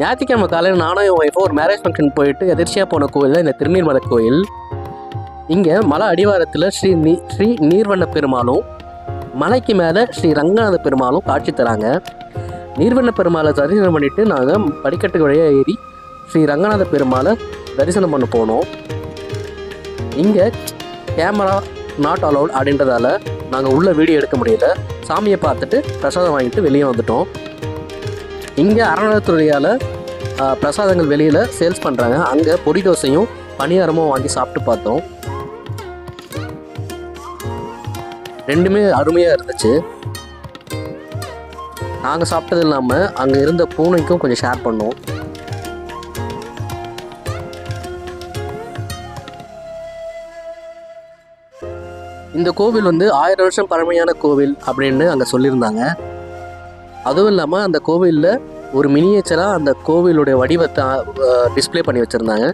ஞாயிற்றுக்கிழமை காலையில் நானும் என் ஒய்ஃபோ ஒரு மேரேஜ் ஃபங்க்ஷன் போயிட்டு எதிர்ச்சியாக போன கோயில் தான் இந்த திருநீர்மலை கோயில். இங்கே மலை அடிவாரத்தில் ஸ்ரீ நீர்வண்ண பெருமாளும் மலைக்கு மேலே ஸ்ரீ ரங்கநாத பெருமாளும் காட்சி தராங்க. நீர்வண்ண பெருமாளை தரிசனம் பண்ணிவிட்டு நாங்கள் படிக்கட்டு வழியாக ஏறி ஸ்ரீ ரங்கநாத பெருமாளை தரிசனம் பண்ண போனோம். இங்கே கேமரா நாட் அலவுட் அப்படின்றதால நாங்கள் உள்ள வீடியோ எடுக்க முடியல. சாமியை பார்த்துட்டு பிரசாதம் வாங்கிட்டு வெளியே வந்துட்டோம். இங்கே அறநிலையத்துறையால் பிரசாதங்கள் வெளியில் சேல்ஸ் பண்ணுறாங்க. அங்கே பொடி தோசையும் பணியாரமும் வாங்கி சாப்பிட்டு பார்த்தோம். ரெண்டுமே அருமையாக இருந்துச்சு. நாங்கள் சாப்பிட்டது இல்லாமல் அங்கே இருந்த பூனைக்கும் கொஞ்சம் ஷேர் பண்ணோம். இந்த கோவில் 1000 வருஷம் பழமையான கோவில் அப்படின்னு அங்கே சொல்லியிருந்தாங்க. அதுவும் இல்லாமல் அந்த கோவிலில் ஒரு மினியேச்சராக அந்த கோவிலுடைய வடிவத்தை டிஸ்பிளே பண்ணி வச்சுருந்தாங்க.